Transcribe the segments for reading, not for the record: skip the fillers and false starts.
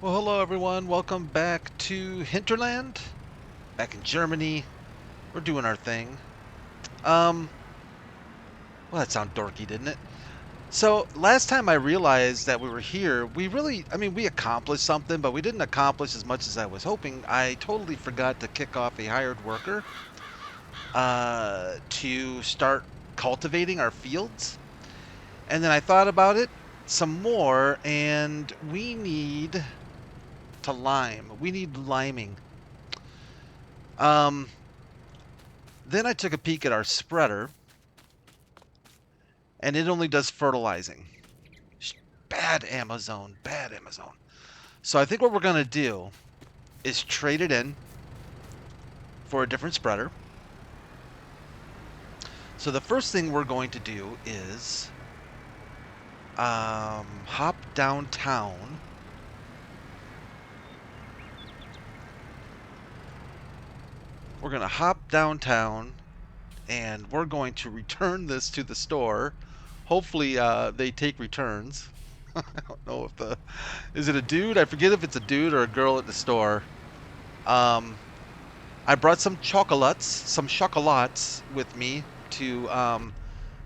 Well, hello everyone. Welcome back to Hinterland. Back in Germany. We're doing our thing. Um, well, that sounded dorky, didn't it? So, last time I realized that we were here, we accomplished something, but we didn't accomplish as much as I was hoping. I totally forgot to kick off a hired worker to start cultivating our fields. And then I thought about it some more, and we need to lime. We need liming. Um, Then I took a peek at our spreader, and it only does fertilizing. Bad Amazon, bad Amazon. So I think what we're going to do is trade it in for a different spreader. So the first thing we're going to do is hop downtown. We're going to hop downtown, and we're going to return this to the store. Hopefully they take returns. I don't know if is it a dude? I forget if it's a dude or a girl at the store. I brought some chocolates with me to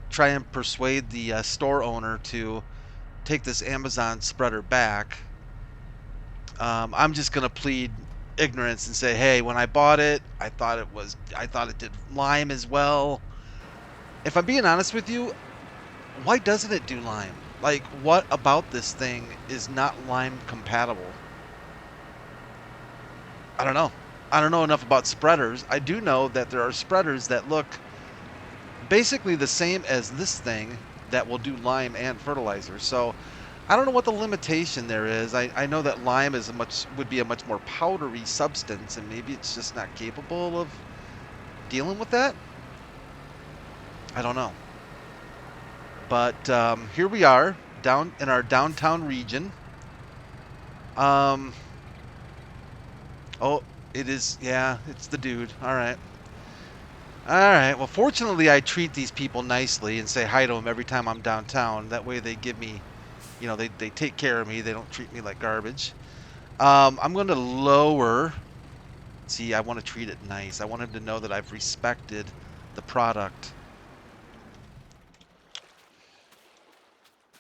try and persuade the store owner to take this Amazon spreader back. I'm just gonna plead ignorance and say, hey, when I bought it, I thought it did Lime as well. If I'm being honest with you, why doesn't it do Lime? Like, what about this thing is not Lime compatible? I don't know. I don't know enough about spreaders. I do know that there are spreaders that look basically the same as this thing that will do lime and fertilizer. So I don't know what the limitation there is. I know that lime would be a much more powdery substance, and maybe it's just not capable of dealing with that. I don't know. But here we are down in our downtown region. Um, oh, it is. Yeah, it's the dude. All right. All right. Well, fortunately, I treat these people nicely and say hi to them every time I'm downtown. That way they give me, they take care of me. They don't treat me like garbage. I'm going to lower. See, I want to treat it nice. I want him to know that I've respected the product.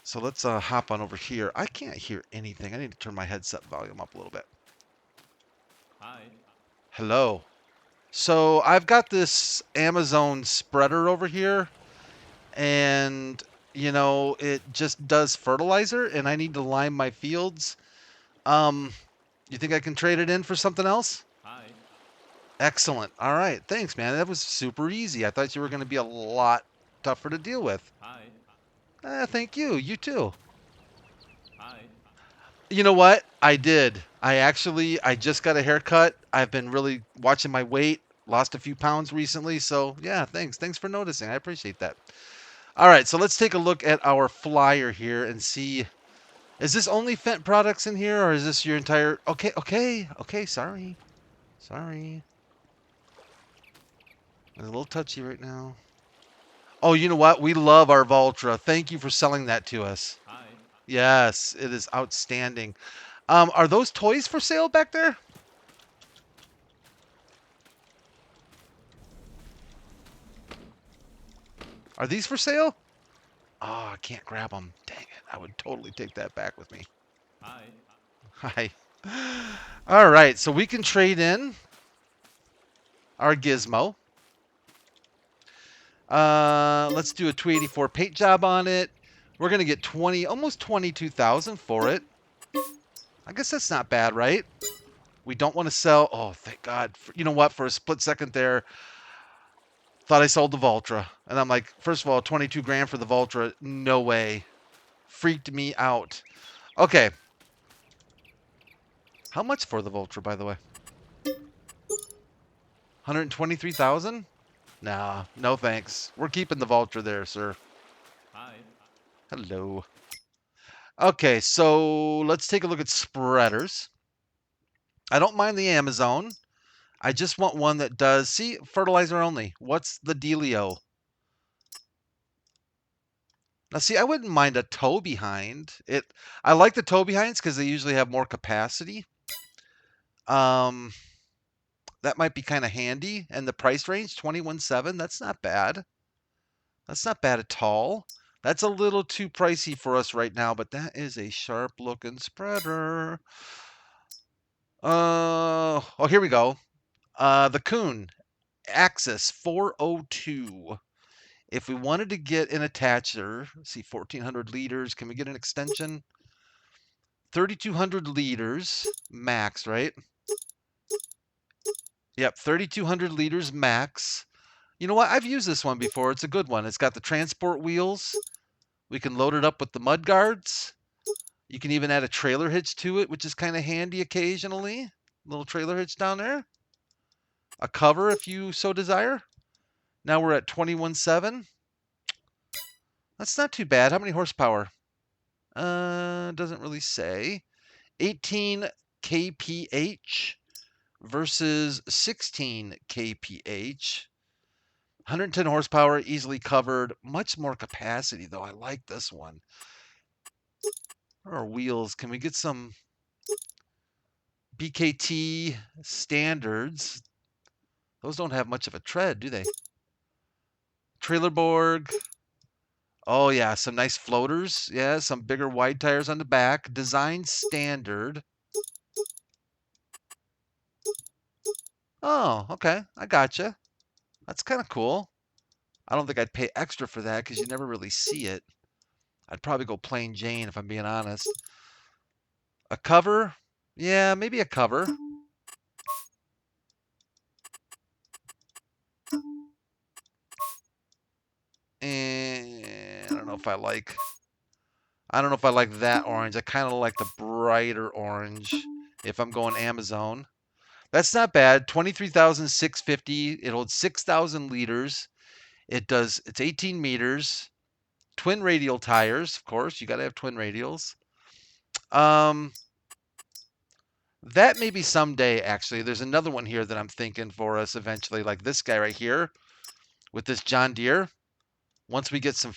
So let's hop on over here. I can't hear anything. I need to turn my headset volume up a little bit. Hi. Hello. So I've got this Amazon spreader over here, and it just does fertilizer, and I need to lime my fields. Um, you think I can trade it in for something else? Hi. Excellent. All right. Thanks, man. That was super easy. I thought you were going to be a lot tougher to deal with. Hi. Thank you. You too. Hi. You know what? I did. I just got a haircut. I've been really watching my weight. Lost a few pounds recently. So, yeah, thanks. Thanks for noticing. I appreciate that. All right. So, let's take a look at our flyer here and see. Is this only Fent products in here, or is this your entire. Okay. Okay. Okay. Sorry. Sorry. I'm a little touchy right now. Oh, you know what? We love our Voltra. Thank you for selling that to us. Hi. Yes, it is outstanding. Are those toys for sale back there? Are these for sale? Oh, I can't grab them. Dang it. I would totally take that back with me. Hi. Hi. All right, so we can trade in our gizmo. Let's do a 284 paint job on it. We're going to get almost 22,000 for it. I guess that's not bad, right? We don't want to sell. Oh, thank God. You know what? For a split second there, thought I sold the Voltra. And I'm like, first of all, 22 grand for the Voltra. No way. Freaked me out. Okay. How much for the Voltra, by the way? 123,000? Nah, no thanks. We're keeping the Voltra there, sir. Hi. Hello. Okay, so let's take a look at spreaders. I don't mind the Amazon. I just want one that does, see, fertilizer only. What's the dealio? Now, see, I wouldn't mind a toe behind. I like the toe behinds because they usually have more capacity. Um, that might be kind of handy. And the price range, 21.7, that's not bad. That's not bad at all. That's a little too pricey for us right now, but that is a sharp-looking spreader. Oh, here we go. The Kuhn Axis 402. If we wanted to get an attacher, see 1400 liters, can we get an extension? 3200 liters max, right? Yep, 3200 liters max. You know what? I've used this one before. It's a good one. It's got the transport wheels. We can load it up with the mud guards. You can even add a trailer hitch to it, which is kind of handy occasionally. Little trailer hitch down there. A cover if you so desire. Now we're at 21.7. That's not too bad. How many horsepower? Doesn't really say. 18 kph versus 16 kph. 110 horsepower, easily covered. Much more capacity, though. I like this one. Where are wheels? Can we get some BKT standards? Those don't have much of a tread, do they? Trailerborg. Oh, yeah, some nice floaters. Yeah, some bigger wide tires on the back. Design standard. Oh, okay. I gotcha. That's kind of cool. I don't think I'd pay extra for that because you never really see it. I'd probably go plain Jane if I'm being honest. A cover? Yeah, maybe a cover. And I don't know if I like that orange. I kind of like the brighter orange if I'm going Amazon. That's not bad. 23,650. It holds 6,000 liters. It's 18 meters. Twin radial tires, of course. You got to have twin radials. That may be someday, actually. There's another one here that I'm thinking for us eventually, like this guy right here with this John Deere. Once we get some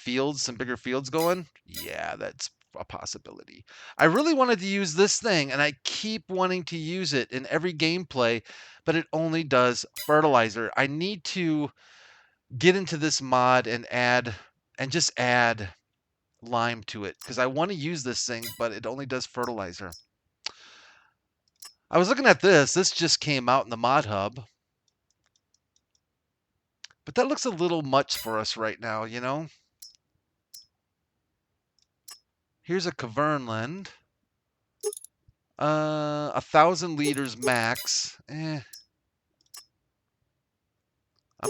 bigger fields going, yeah, that's a possibility. I really wanted to use this thing, and I keep wanting to use it in every gameplay, but it only does fertilizer. I need to get into this mod and just add lime to it because I want to use this thing, but it only does fertilizer. I was looking at this. This just came out in the mod hub. But that looks a little much for us right now, you know? Here's a Kverneland. 1,000 liters max. I'm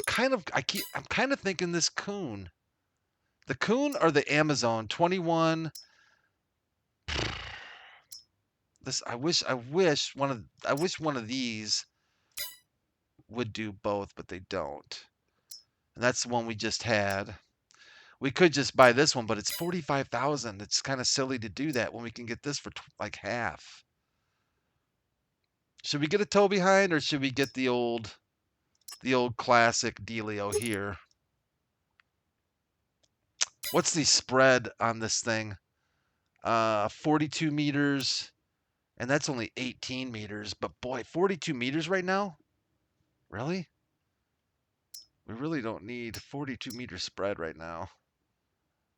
kind of thinking this Kuhn. The Kuhn or the Amazon 21. I wish one of these would do both, but they don't. And that's the one we just had. We could just buy this one, but it's 45,000. It's kind of silly to do that when we can get this for like half. Should we get a toe behind or should we get the old classic dealio here? What's the spread on this thing? 42 meters, and that's only 18 meters. But boy, 42 meters right now? Really? We really don't need 42-meter spread right now.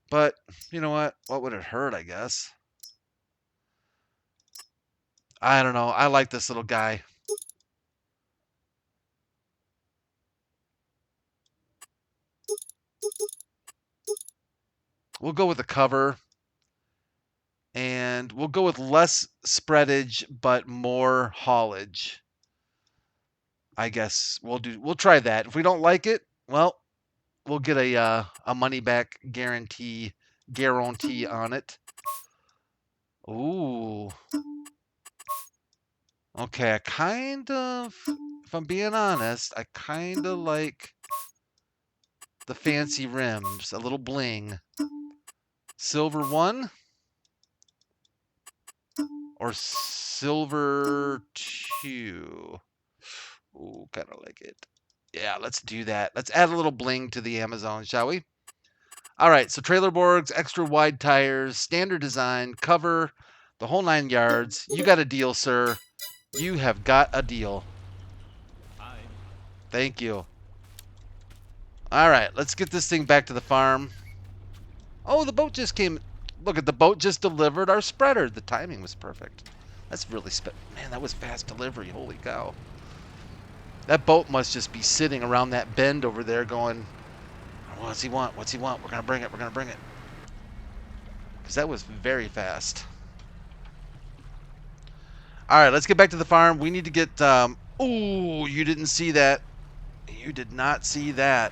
But you know what? What would it hurt, I guess? I don't know. I like this little guy. We'll go with the cover. And we'll go with less spreadage, but more haulage. I guess we'll try that. If we don't like it, well, we'll get a money back guarantee on it. Ooh. Okay, if I'm being honest, I kind of like the fancy rims, a little bling. Silver 1 or silver 2? Ooh, kind of like it. Yeah, let's do that. Let's add a little bling to the Amazon, shall we? All right, so trailer boards, extra wide tires, standard design, cover, the whole 9 yards. You got a deal, sir. You have got a deal. Hi. Thank you. All right, let's get this thing back to the farm. Oh, the boat just came. Look at the boat just delivered our spreader. The timing was perfect. That's really man, that was fast delivery. Holy cow. That boat must just be sitting around that bend over there going, what's he want? What's he want? We're going to bring it. We're going to bring it. Because that was very fast. All right, let's get back to the farm. We need to get... ooh, you didn't see that. You did not see that.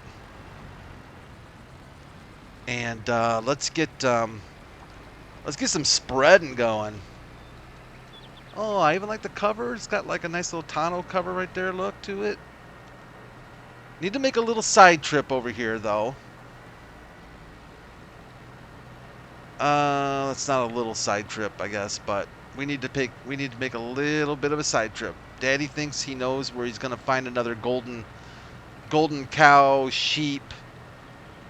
And let's get some spreading going. Oh, I even like the cover. It's got like a nice little tonneau cover right there. Look to it. Need to make a little side trip over here, though. It's not a little side trip, I guess, but we need to make a little bit of a side trip. Daddy thinks he knows where he's gonna find another golden cow sheep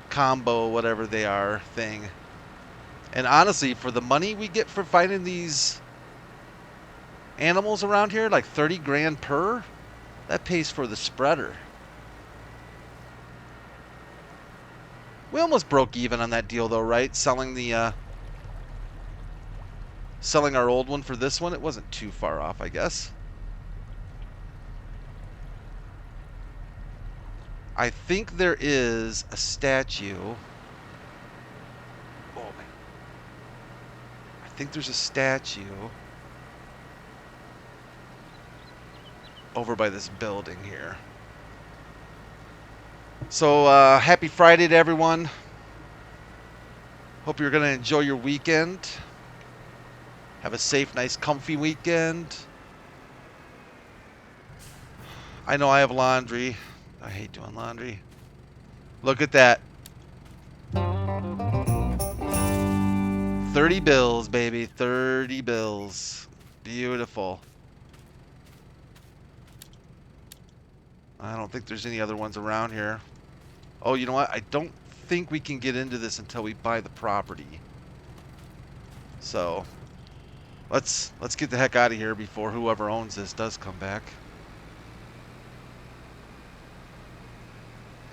combo, whatever they are, thing. And honestly, for the money we get for finding these animals around here, like 30 grand per, that pays for the spreader. We almost broke even on that deal, though, right? Selling our old one for this one, it wasn't too far off, I guess. I think there is a statue. Oh my! I think there's a statue over by this building here. So happy Friday to everyone. Hope you're gonna enjoy your weekend. Have a safe, nice, comfy weekend. I know I have laundry. I hate doing laundry. Look at that. 30 bills, baby. 30 bills. Beautiful. I don't think there's any other ones around here. Oh, you know what? I don't think we can get into this until we buy the property. So, let's get the heck out of here before whoever owns this does come back.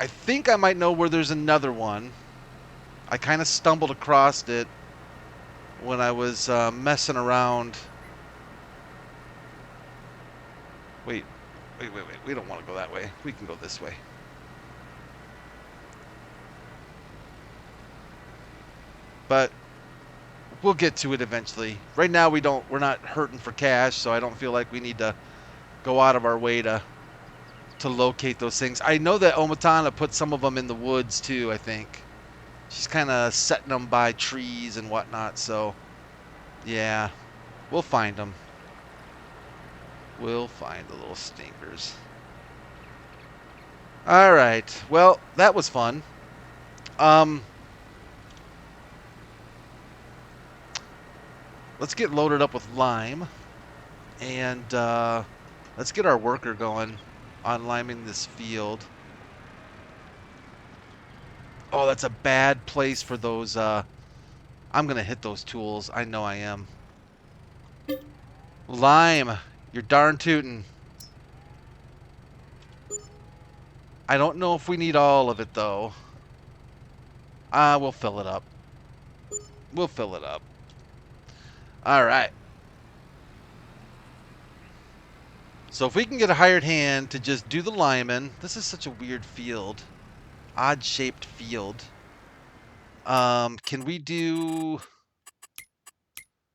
I think I might know where there's another one. I kind of stumbled across it when I was messing around. Wait. We don't want to go that way. We can go this way. But we'll get to it eventually. Right now we're not hurting for cash, so I don't feel like we need to go out of our way to locate those things. I know that Omatana put some of them in the woods too, I think. She's kind of setting them by trees and whatnot, so yeah, we'll find them. We'll find the little stinkers. All right. Well, that was fun. Let's get loaded up with lime, and let's get our worker going on liming this field. Oh, that's a bad place for those. I'm gonna hit those tools. I know I am. Lime, you're darn tootin'. I don't know if we need all of it though. We'll fill it up. We'll fill it up. All right. So if we can get a hired hand to just do the liming, this is such a weird field, odd-shaped field. Can we do?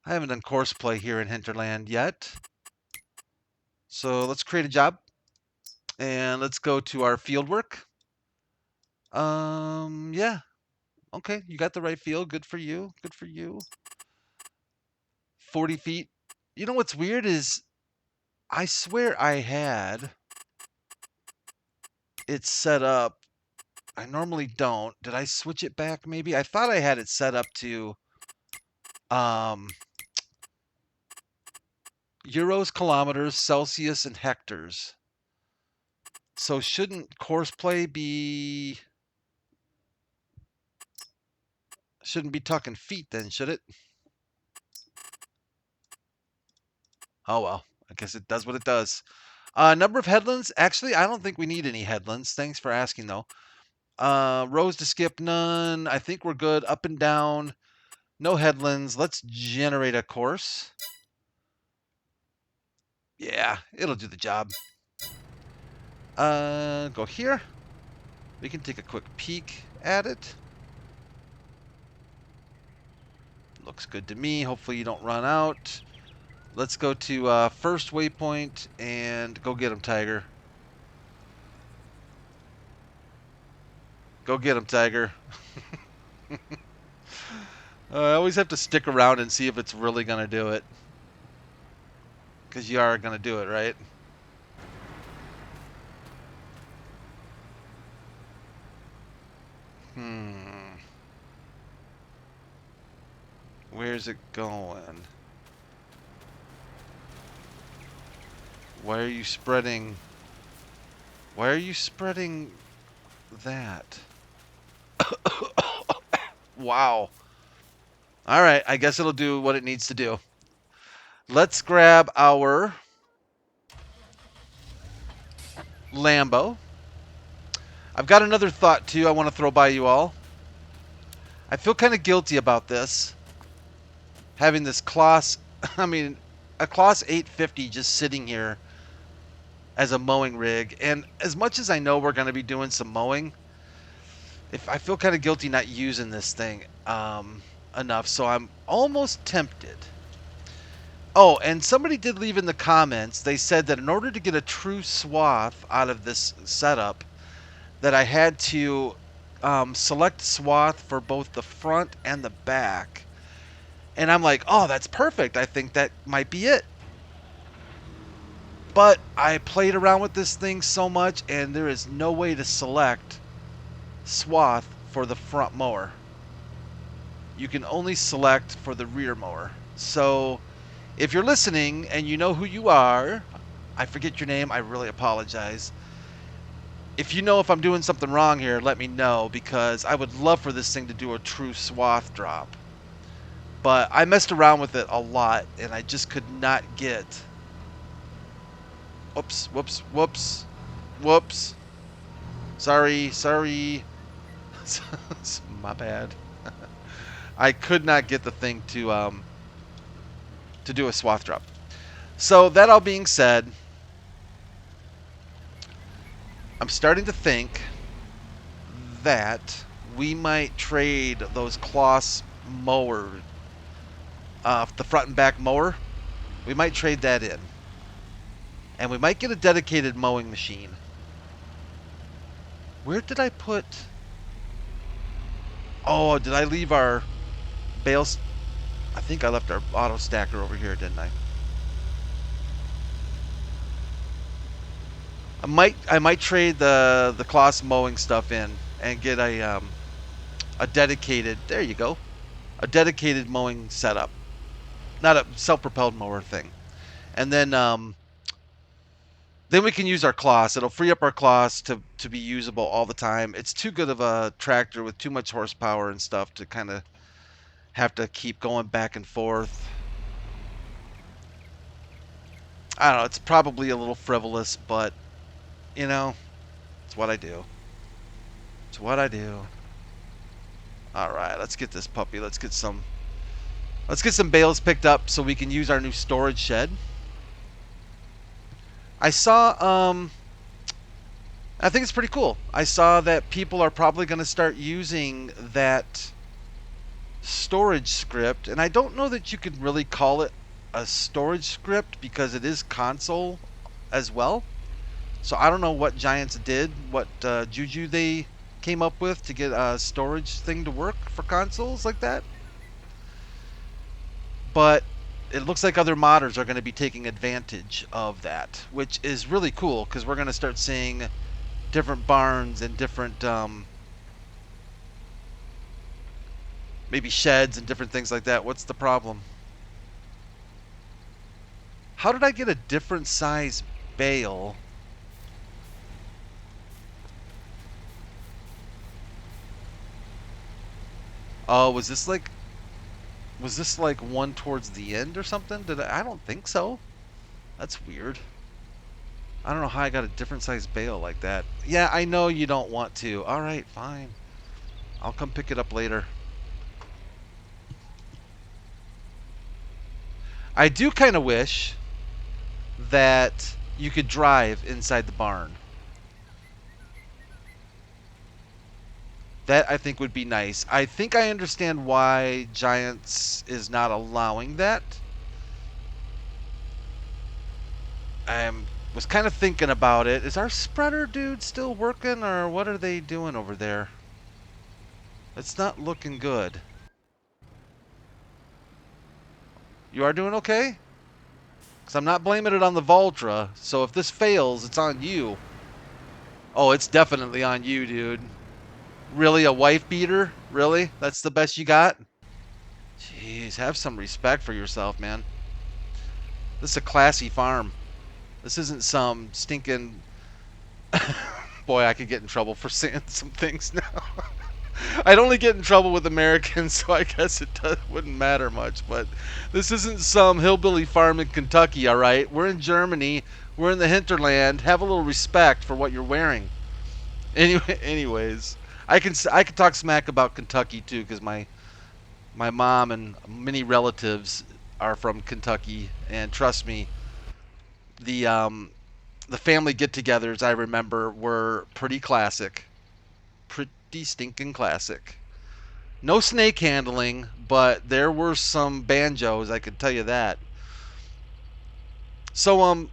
I haven't done course play here in Hinterland yet. So let's create a job, and let's go to our field work. Yeah. Okay, you got the right field. Good for you. Good for you. 40 feet. You know what's weird is I swear I had it set up. I normally don't. Did I switch it back maybe? I thought I had it set up to euros, kilometers, Celsius, and hectares. So shouldn't course play be Shouldn't be talking feet then, should it? Oh well, I guess it does what it does. Number of headlands? Actually, I don't think we need any headlands. Thanks for asking, though. Rows to skip, none. I think we're good. Up and down, no headlands. Let's generate a course. Yeah, it'll do the job. Go here. We can take a quick peek at it. Looks good to me. Hopefully you don't run out. Let's go to first waypoint and go get him, Tiger. Go get him, Tiger. I always have to stick around and see if it's really going to do it. Because you are going to do it, right? Where's it going? Why are you spreading... Why are you spreading that? Wow. Alright, I guess it'll do what it needs to do. Let's grab our Lambo. I've got another thought, too, I want to throw by you all. I feel kind of guilty about this. Having this Kloss... I mean, a Kloss 850 just sitting here as a mowing rig. And as much as I know we're going to be doing some mowing, I feel kind of guilty not using this thing enough. So I'm almost tempted. Oh, and somebody did leave in the comments. They said that in order to get a true swath out of this setup, that I had to select swath for both the front and the back. And I'm like, oh, that's perfect. I think that might be it. But I played around with this thing so much, and there is no way to select swath for the front mower. You can only select for the rear mower. So if you're listening and you know who you are, I forget your name, I really apologize. If you know if I'm doing something wrong here, let me know, because I would love for this thing to do a true swath drop. But I messed around with it a lot, and I just could not get... Whoops, whoops, whoops, whoops. Sorry. My bad. I could not get the thing to do a swath drop. So that all being said, I'm starting to think that we might trade those Kloss mower, the front and back mower. We might trade that in. And we might get a dedicated mowing machine. Where did I put... Oh, did I leave our bales? I think I left our auto stacker over here, didn't I? I might trade the Kloss mowing stuff in and get a dedicated... There you go. A dedicated mowing setup. Not a self-propelled mower thing. And then we can use our Kloss. It'll free up our Kloss to be usable all the time. It's too good of a tractor with too much horsepower and stuff to kind of have to keep going back and forth. I don't know. It's probably a little frivolous, but, you know, it's what I do. It's what I do. All right, let's get this puppy. Let's get some bales picked up so we can use our new storage shed. I saw, I think it's pretty cool. I saw that people are probably going to start using that storage script, and I don't know that you could really call it a storage script because it is console as well. So I don't know what Giants did, what juju they came up with to get a storage thing to work for consoles like that. But it looks like other modders are going to be taking advantage of that, which is really cool because we're going to start seeing different barns and different maybe sheds and different things like that. What's the problem? How did I get a different size bale? Oh, was this like one towards the end or something? I don't think so. That's weird. I don't know how I got a different size bale like that. Yeah, I know you don't want to. All right, fine. I'll come pick it up later. I do kind of wish that you could drive inside the barn. That I think would be nice. I think I understand why Giants is not allowing that. I was kind of thinking about it. Is our spreader dude still working, or what are they doing over there? It's not looking good. You are doing okay? Because I'm not blaming it on the Voltra, so if this fails, it's on you. Oh, it's definitely on you, dude. Really, a wife beater? Really? That's the best you got? Jeez, have some respect for yourself, man. This is a classy farm. This isn't some stinking... Boy, I could get in trouble for saying some things now. I'd only get in trouble with Americans, so I guess it wouldn't matter much. But this isn't some hillbilly farm in Kentucky, all right? We're in Germany. We're in the Hinterland. Have a little respect for what you're wearing. Anyways, I can talk smack about Kentucky too, because my mom and many relatives are from Kentucky, and trust me, the um, the family get-togethers I remember were pretty classic, pretty stinking classic. No snake handling, but there were some banjos, I could tell you that. So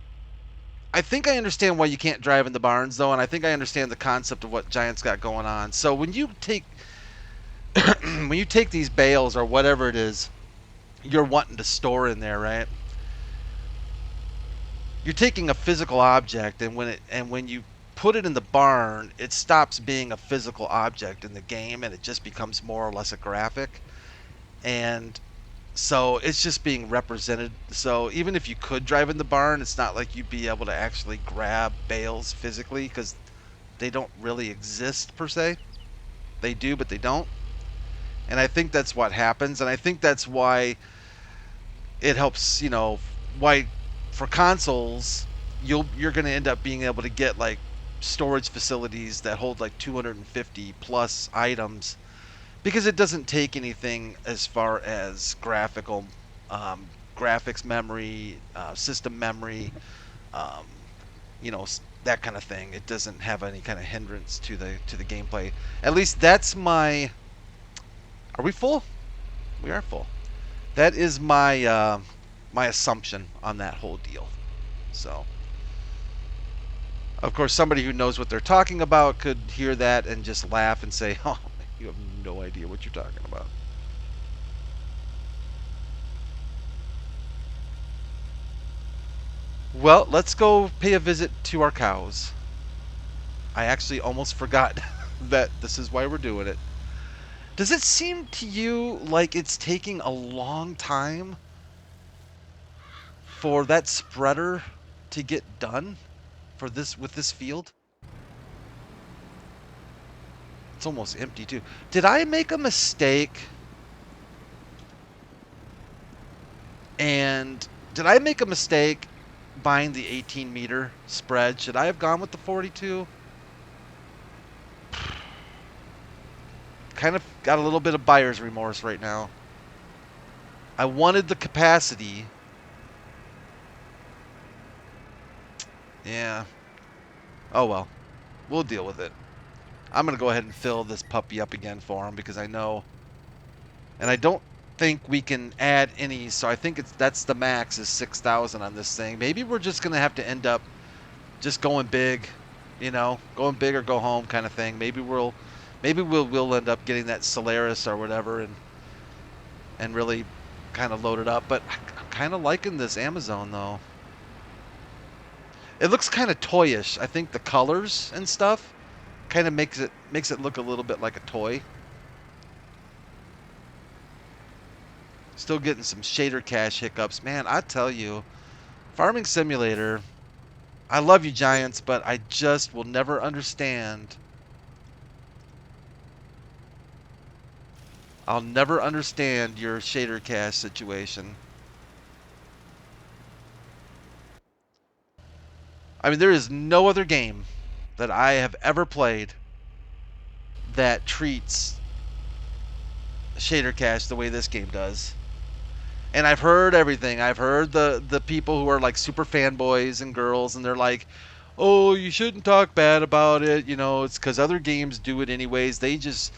I think I understand why you can't drive in the barns though, and I think I understand the concept of what Giants got going on. So when you take when you take these bales or whatever it is you're wanting to store in there, right? You're taking a physical object, and when you put it in the barn, it stops being a physical object in the game, and it just becomes more or less a graphic. And so it's just being represented. So even if you could drive in the barn, it's not like you'd be able to actually grab bales physically because they don't really exist per se. They do, but they don't. And I think that's what happens, and I think that's why it helps, why for consoles you're going to end up being able to get like storage facilities that hold like 250 plus items because it doesn't take anything as far as um, graphics memory, system memory, um, that kind of thing. It doesn't have any kind of hindrance to the gameplay. At least that's my. Are we full? We are full. That is my assumption on that whole deal. So, of course, somebody who knows what they're talking about could hear that and just laugh and say, "Oh, you have no idea what you're talking about." Well, let's go pay a visit to our cows. I actually almost forgot that this is why we're doing it. Does it seem to you like it's taking a long time for that spreader to get done for this with this field? It's almost empty too. Did I make a mistake? And did I make a mistake buying the 18 meter spread? Should I have gone with the 42? Kind of got a little bit of buyer's remorse right now. I wanted the capacity. Yeah. Oh well. We'll deal with it. I'm going to go ahead and fill this puppy up again for him because I know. And I don't think we can add any, so I think that's the max is 6,000 on this thing. Maybe we're just going to have to end up just going big, going big or go home kind of thing. Maybe we'll end up getting that Solaris or whatever and really kind of load it up. But I'm kind of liking this Amazon though. It looks kind of toyish. I think the colors and stuff kind of makes it look a little bit like a toy. Still getting some shader cache hiccups. Man, I tell you, Farming Simulator, I love you, Giants, but I just will never understand I'll never understand your shader cache situation. I mean, there is no other game that I have ever played that treats shader cache the way this game does. And I've heard everything. I've heard the people who are like super fanboys and girls, and they're like, "Oh, you shouldn't talk bad about it. You know, it's because other games do it anyways. They just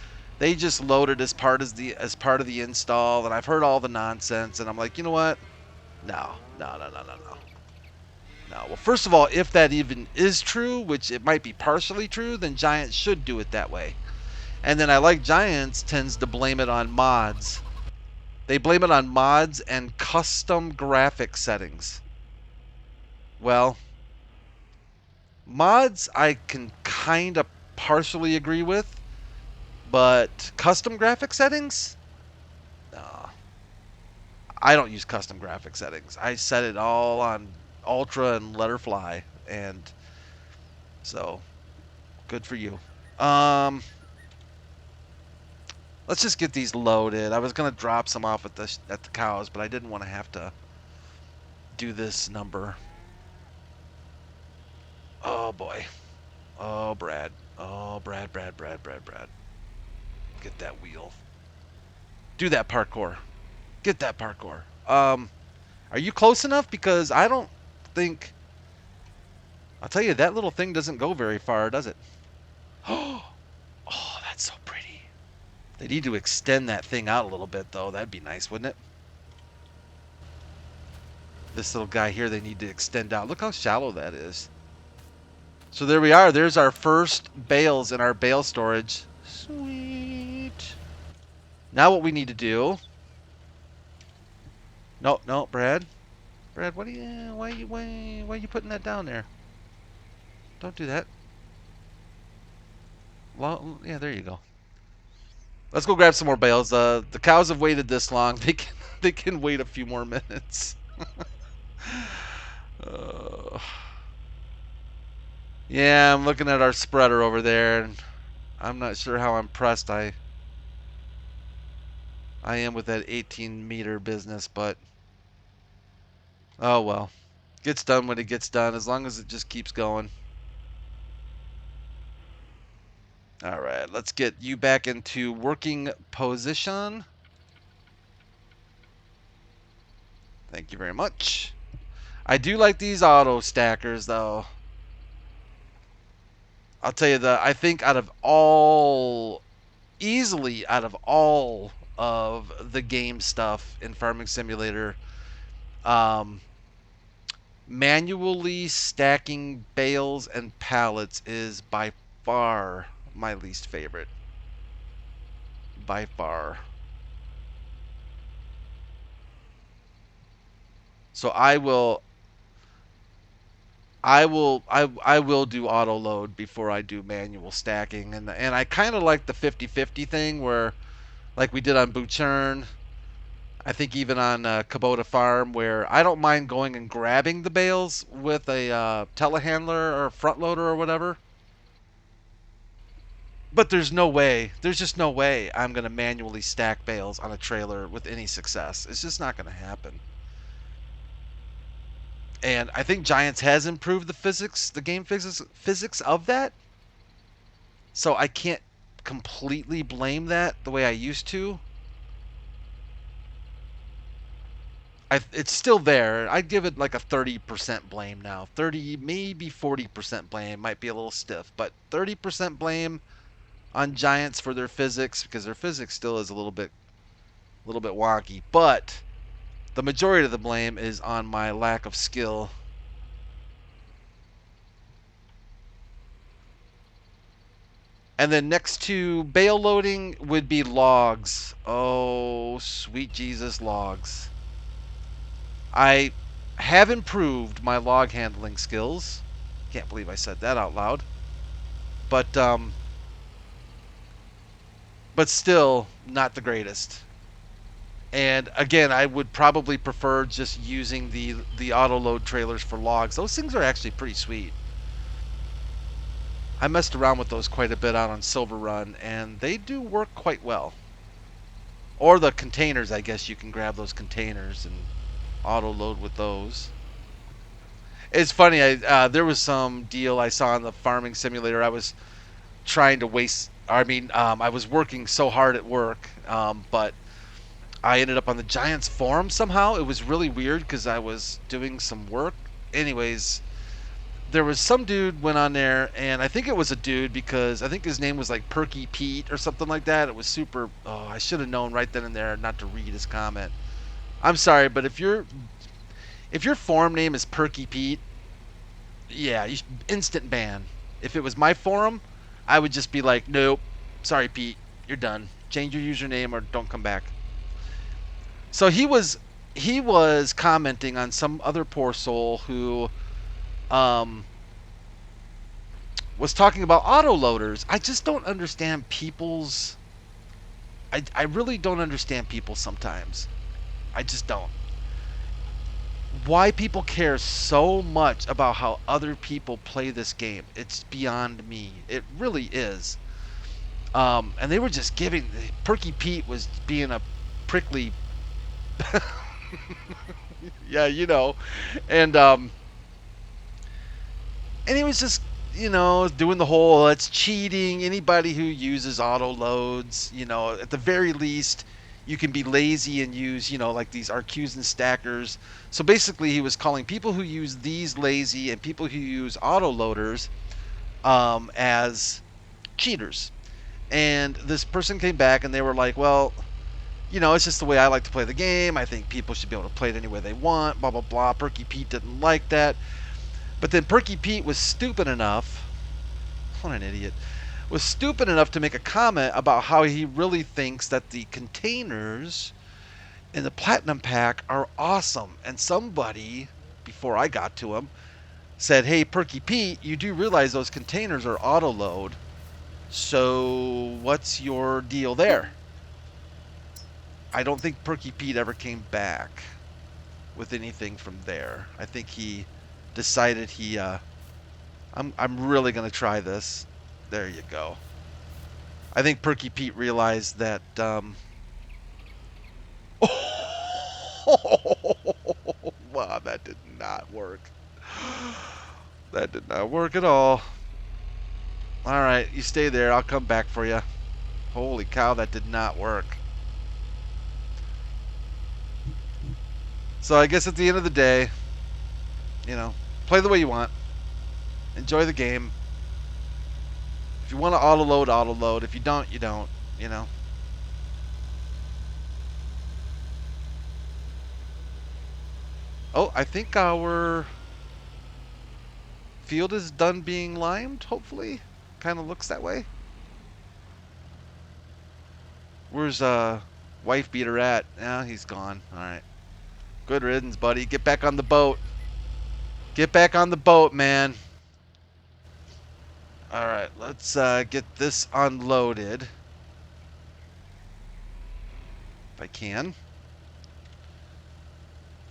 load it as part of the install." And I've heard all the nonsense, and I'm like, you know what? No, no, no, no, no, no. No. Well, first of all, if that even is true, which it might be partially true, then Giants should do it that way. And then I like Giants tends to blame it on mods. They blame it on mods and custom graphic settings. Well, mods I can kind of partially agree with, but custom graphic settings? No. I don't use custom graphic settings. I set it all on ultra and let her fly, and so good for you. Um, let's just get these loaded. I was gonna drop some off at the cows, but I didn't want to have to do this number. Oh boy. Oh Brad. Oh Brad. Get that wheel. Do that parkour. Get that parkour. Are you close enough? Because I don't think. I'll tell you, that little thing doesn't go very far, does it? Oh, that's so pretty. They need to extend that thing out a little bit, though. That'd be nice, wouldn't it? This little guy here, they need to extend out. Look how shallow that is. So there we are. There's our first bales in our bale storage. Sweet. Now what we need to do. No, no, Brad. Brad, what are you? Why are you putting that down there? Don't do that. Well, yeah, there you go. Let's go grab some more bales. The cows have waited this long. They can wait a few more minutes. uh, yeah, I'm looking at our spreader over there, and I'm not sure how impressed I am with that 18-meter business, but oh well. Gets done when it gets done, as long as it just keeps going. All right, let's get you back into working position. Thank you very much. I do like these auto stackers, though. I'll tell you I think easily out of all of the game stuff in Farming Simulator, um, manually stacking bales and pallets is by far my least favorite. By far. So I will do auto load before I do manual stacking, and I kind of like the 50-50 thing where like we did on Buchern. I think even on Kubota Farm, where I don't mind going and grabbing the bales with a telehandler or front loader or whatever. But there's just no way I'm going to manually stack bales on a trailer with any success. It's just not going to happen. And I think Giants has improved the game physics of that. So I can't completely blame that the way I used to. It's still there. I'd give it like a 30% blame now. 30, maybe 40% blame. Might be a little stiff, but 30% blame on Giants for their physics, because their physics still is a little bit wonky. But the majority of the blame is on my lack of skill. And then next to bale loading would be logs. Oh, sweet Jesus, logs. I have improved my log handling skills. Can't believe I said that out loud. But still not the greatest. And again, I would probably prefer just using the auto load trailers for logs. Those things are actually pretty sweet. I messed around with those quite a bit out on Silver Run, and they do work quite well. Or the containers, I guess you can grab those containers and auto load with those. It's funny. There was some deal I saw on the farming simulator. I was trying to waste. I was working so hard at work, but I ended up on the Giants forum somehow. It was really weird because I was doing some work. Anyways, there was some dude went on there, and I think it was a dude because I think his name was like Perky Pete or something like that. It was super. Oh, I should have known right then and there not to read his comment. I'm sorry, but if your forum name is Perky Pete, yeah, instant ban. If it was my forum, I would just be like, nope, sorry Pete, you're done. Change your username or don't come back. So he was commenting on some other poor soul who um, was talking about autoloaders. I just don't understand people's. I really don't understand people sometimes. I just don't. Why people care so much about how other people play this game. It's beyond me. It really is. And they were just giving. Perky Pete was being a prickly. Yeah, and he was just doing the whole it's cheating. Anybody who uses auto loads, at the very least, you can be lazy and use like these RQs and stackers. So basically, he was calling people who use these lazy and people who use auto loaders as cheaters. And this person came back and they were like, well, it's just the way I like to play the game. I think people should be able to play it any way they want, blah, blah, blah. Perky Pete didn't like that. But then Perky Pete was stupid enough, what an idiot, was stupid enough to make a comment about how he really thinks that the containers in the Platinum Pack are awesome. And somebody, before I got to him, said, hey, Perky Pete, you do realize those containers are auto-load. So what's your deal there? I don't think Perky Pete ever came back with anything from there. I think he decided I'm really gonna try this. There you go. I think Perky Pete realized that wow, that did not work. That did not work at all. Alright, you stay there, I'll come back for you. Holy cow, that did not work. So I guess at the end of the day, play the way you want. Enjoy the game. If you want to auto load, auto load. If you don't, you don't. Oh, I think our field is done being limed, hopefully. Kind of looks that way. Where's wife beater at? Yeah, he's gone. Alright. Good riddance, buddy. Get back on the boat. Get back on the boat, man. Alright, let's get this unloaded. If I can.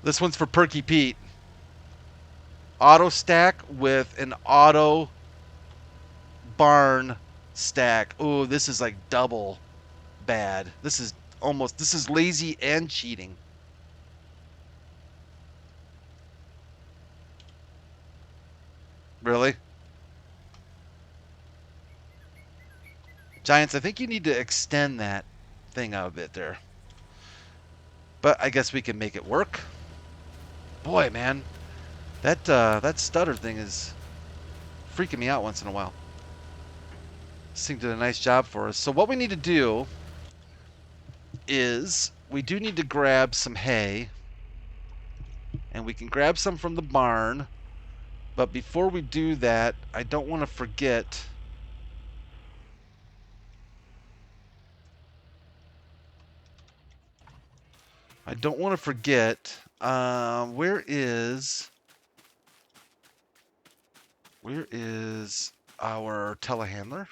This one's for Perky Pete. Auto stack with an auto barn stack. Ooh, this is like double bad. This is lazy and cheating. Really? Giants, I think you need to extend that thing out a bit there. But I guess we can make it work. Boy, man. That stutter thing is freaking me out once in a while. This thing did a nice job for us. So what we need to do is we do need to grab some hay. And we can grab some from the barn. But before we do that, I don't want to forget. Where is our telehandler?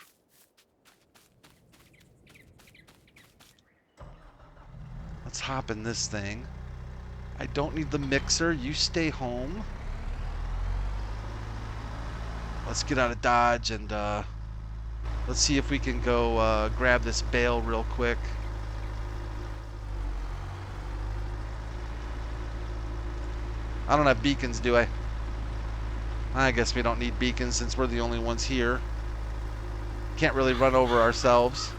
Let's hop in this thing. I don't need the mixer. You stay home. Let's get out of Dodge and let's see if we can go grab this bale real quick. I don't have beacons, do I? I guess we don't need beacons since we're the only ones here. Can't really run over ourselves.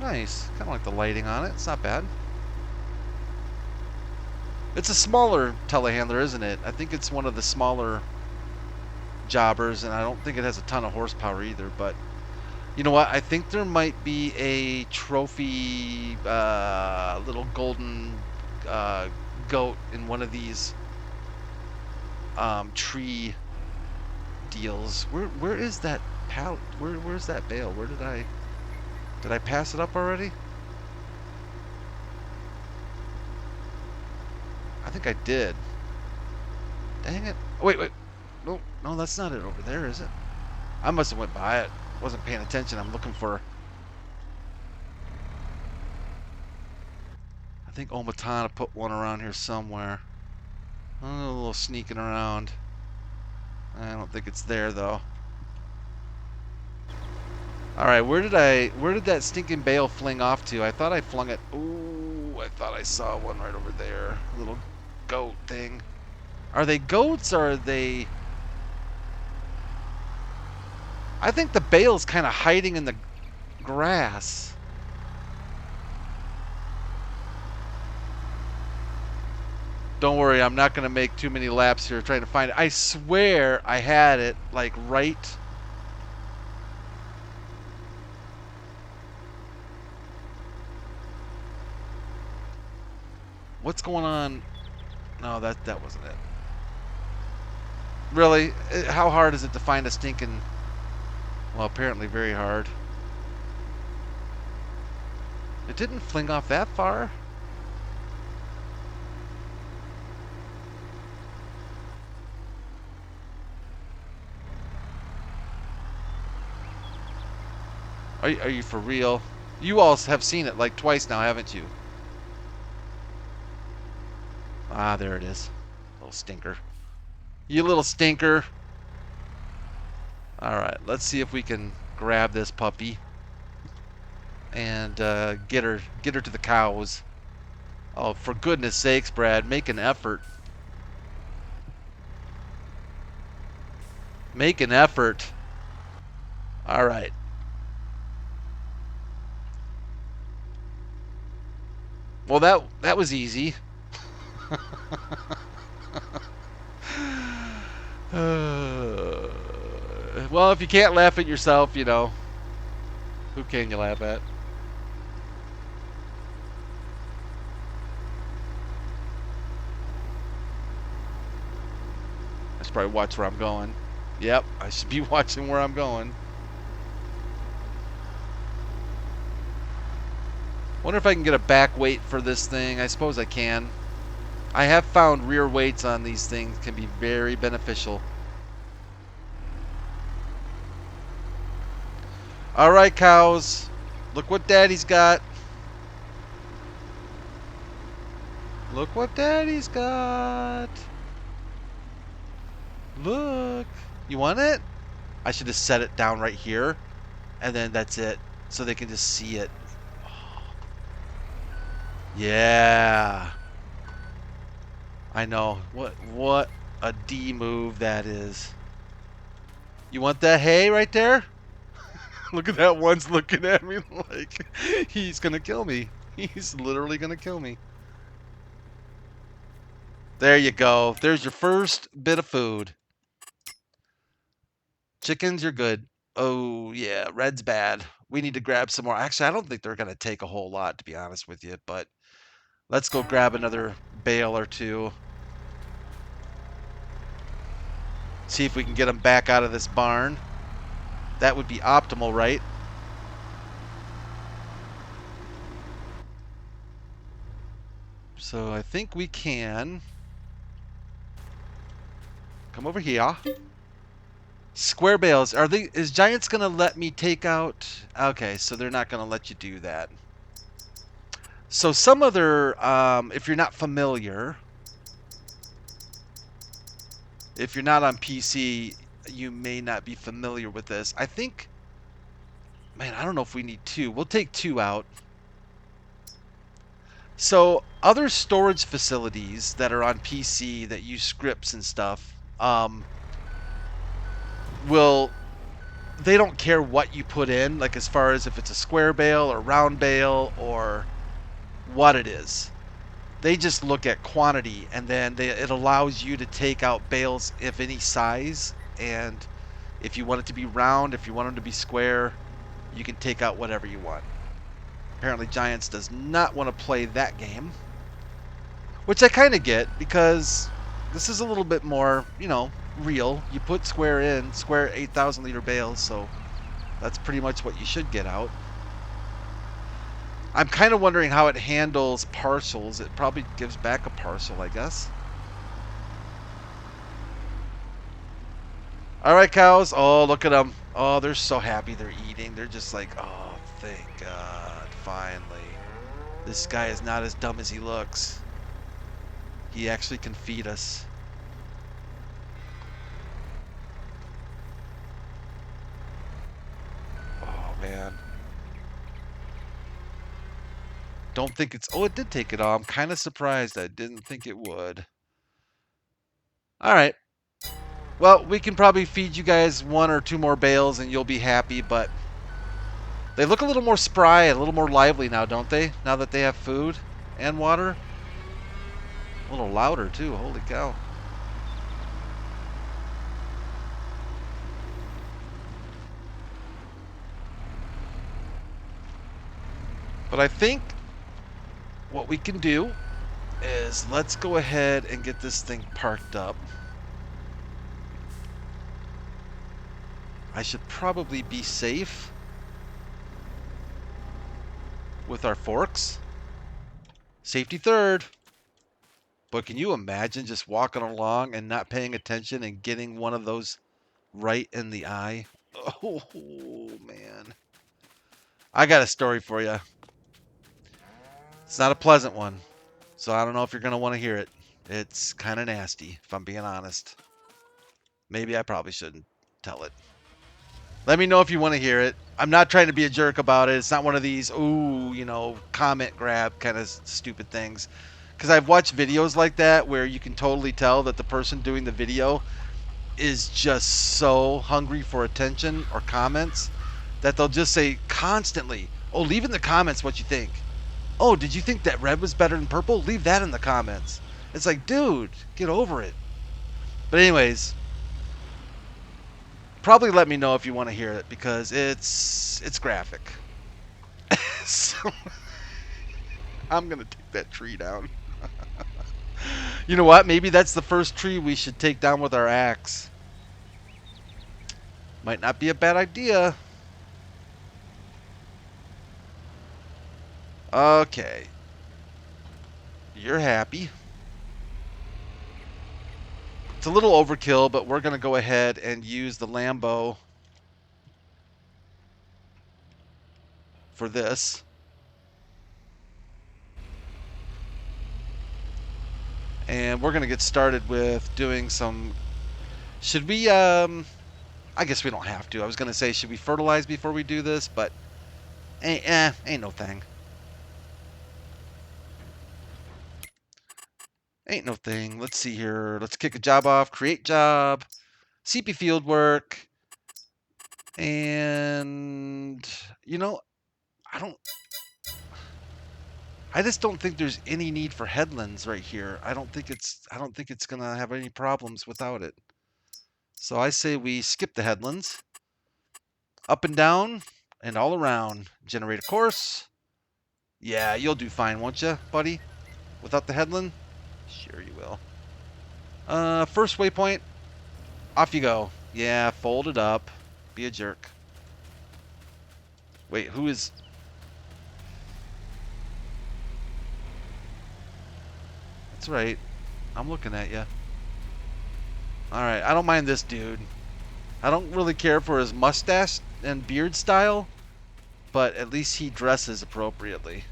Nice. Kind of like the lighting on it. It's not bad. It's a smaller telehandler, isn't it? I think it's one of the smaller jobbers, and I don't think it has a ton of horsepower either. But you know what? I think there might be a trophy little golden goat in one of these tree deals. Where is that pallet? Where's that bale? Where did I pass it up already? I think I did. Dang it. Oh, wait. No, that's not it over there, is it? I must have went by it. Wasn't paying attention. I'm looking for... I think Omatana put one around here somewhere. A little sneaking around. I don't think it's there, though. Alright, where did that stinking bale fling off to? I thought I flung it... Ooh, I thought I saw one right over there. A little goat thing. Are they goats or are they... I think the bale's kind of hiding in the grass. Don't worry, I'm not going to make too many laps here trying to find it. I swear I had it, like, right... What's going on? No, that wasn't it. Really? How hard is it to find a stinking... Well, apparently very hard. It didn't fling off that far. Are you for real? You all have seen it like twice now, haven't you? Ah, there it is. Little stinker. You little stinker. Alright, let's see if we can grab this puppy. And get her to the cows. Oh, for goodness sakes, Brad, make an effort. Make an effort. Alright. Well, that was easy. Well, if you can't laugh at yourself, you know, who can you laugh at? I should probably watch where I'm going. Yep, I should be watching where I'm going. Wonder if I can get a back weight for this thing. I suppose I can. I have found rear weights on these things can be very beneficial. Alright, cows. Look what Daddy's got. Look what Daddy's got. Look. You want it? I should have set it down right here. And then that's it. So they can just see it. Yeah. I know. What a D move that is. You want that hay right there? Look at that one's looking at me like he's gonna kill me. He's literally gonna kill me. There you go. There's your first bit of food. Chickens, you're good. Oh, yeah. Red's bad. We need to grab some more. Actually, I don't think they're gonna take a whole lot, to be honest with you, but let's go grab another bale or two. See if we can get them back out of this barn. That would be optimal, right? So I think we can come over here. Square bales. Is Giants gonna let me take out? Okay, so they're not gonna let you do that. So some other, if you're not familiar, if you're not on PC, you may not be familiar with this. I think, man, I don't know if we need two. We'll take two out. So other storage facilities that are on PC that use scripts and stuff will they don't care what you put in, like as far as if it's a square bale or round bale or what it is. They just look at quantity, and then it allows you to take out bales of any size. And if you want it to be round, if you want them to be square, you can take out whatever you want. Apparently, Giants does not want to play that game, which I kind of get because this is a little bit more, real. You put square in, square 8,000 liter bales, so that's pretty much what you should get out. I'm kind of wondering how it handles parcels. It probably gives back a parcel, I guess. All right, cows. Oh, look at them. Oh, they're so happy they're eating. They're just like, oh, thank God, finally. This guy is not as dumb as he looks. He actually can feed us. Oh, man. Don't think it's... Oh, it did take it all. I'm kind of surprised. I didn't think it would. All right. Well, we can probably feed you guys 1 or 2 more bales and you'll be happy, but they look a little more spry, a little more lively now, don't they? Now that they have food and water. A little louder, too. Holy cow. But I think what we can do is let's go ahead and get this thing parked up. I should probably be safe with our forks. Safety third. But can you imagine just walking along and not paying attention and getting one of those right in the eye? Oh, man. I got a story for you. It's not a pleasant one, so I don't know if you're going to want to hear it. It's kind of nasty, if I'm being honest. Maybe I probably shouldn't tell it. Let me know if you want to hear it. I'm not trying to be a jerk about it. It's not one of these, comment grab kind of stupid things. Because I've watched videos like that where you can totally tell that the person doing the video is just so hungry for attention or comments that they'll just say constantly, oh, leave in the comments what you think. Oh, did you think that red was better than purple? Leave that in the comments. It's like, dude, get over it. But anyways, probably let me know if you want to hear it because it's graphic. So I'm gonna take that tree down. You know what? Maybe that's the first tree we should take down with our axe. Might not be a bad idea. Okay. You're happy. It's a little overkill, but we're gonna go ahead and use the Lambo for this. And we're going to get started with doing some... Should we... I guess we don't have to. I was going to say, should we fertilize before we do this? But ain't no thing. Ain't no thing. Let's see here. Let's kick a job off. Create job. CP field work. And... I just don't think there's any need for headlands right here. I don't think it's gonna have any problems without it. So I say we skip the headlands. Up and down and all around. Generate a course. Yeah, you'll do fine, won't you, buddy? Without the headland? Sure you will. First waypoint. Off you go. Yeah, fold it up. Be a jerk. Wait, who is... That's right. I'm looking at you. Alright, I don't mind this dude. I don't really care for his mustache and beard style, but at least he dresses appropriately.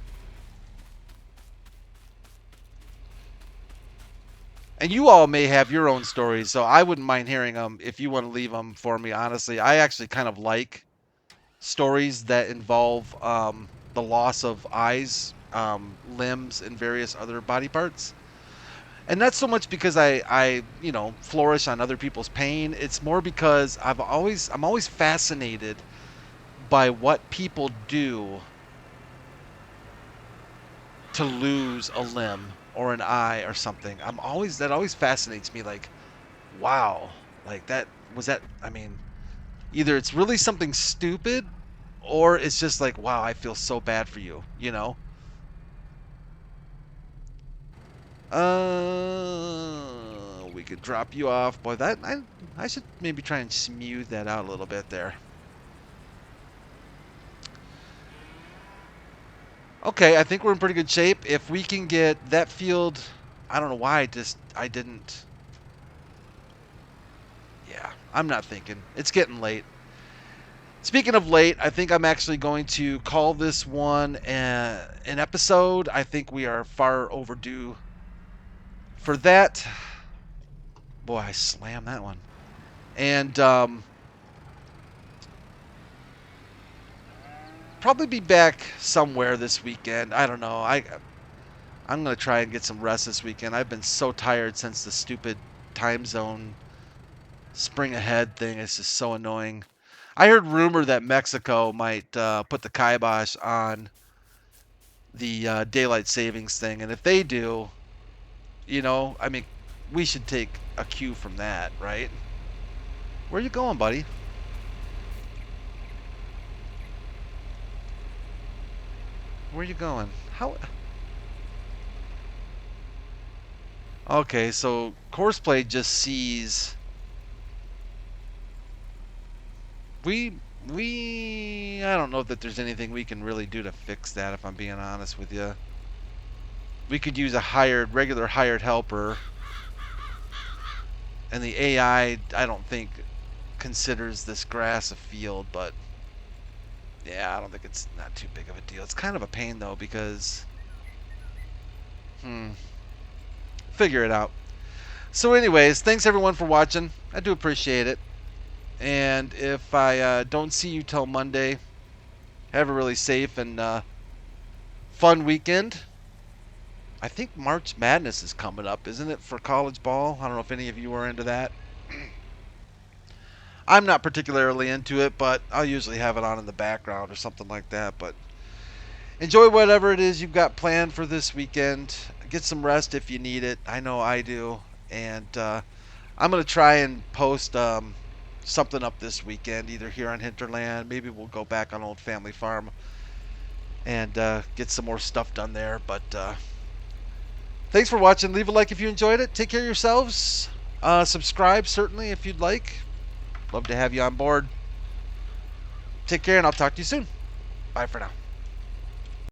And you all may have your own stories, so I wouldn't mind hearing them if you want to leave them for me, honestly. I actually kind of like stories that involve the loss of eyes limbs and various other body parts. And not so much because I flourish on other people's pain. It's more because I'm always fascinated by what people do to lose a limb or an eye or something. That always fascinates me. Like, wow, like that was that. I mean, either it's really something stupid, or it's just like, wow, I feel so bad for you. You know. We could drop you off, boy. I should maybe try and smooth that out a little bit there. Okay, I think we're in pretty good shape. If we can get that field, I don't know why I didn't. Yeah, I'm not thinking. It's getting late. Speaking of late, I think I'm actually going to call this one an episode. I think we are far overdue for that. Boy, I slammed that one. And probably be back somewhere this weekend. I don't know. I'm going to try and get some rest this weekend. I've been so tired since the stupid time zone spring ahead thing. It's just so annoying. I heard rumor that Mexico might put the kibosh on the daylight savings thing, and if they do, I mean, we should take a cue from that, right? Where you going, buddy? Where you going? How? Okay, so Courseplay just sees we I don't know that there's anything we can really do to fix that, if I'm being honest with you. We could use a regular hired helper, and the AI I don't think considers this grass a field, but yeah, I don't think it's not too big of a deal. It's kind of a pain though because figure it out. So anyways, thanks everyone for watching. I do appreciate it. And if I don't see you till Monday, have a really safe and fun weekend. I think March Madness is coming up, isn't it, for college ball? I don't know if any of you are into that. I'm not particularly into it, but I'll usually have it on in the background or something like that. But enjoy whatever it is you've got planned for this weekend. Get some rest if you need it. I know I do. And I'm going to try and post something up this weekend, either here on Hinterland. Maybe we'll go back on Old Family Farm and get some more stuff done there. But thanks for watching. Leave a like if you enjoyed it. Take care of yourselves. Subscribe, certainly, if you'd like. Love to have you on board. Take care, and I'll talk to you soon. Bye for now.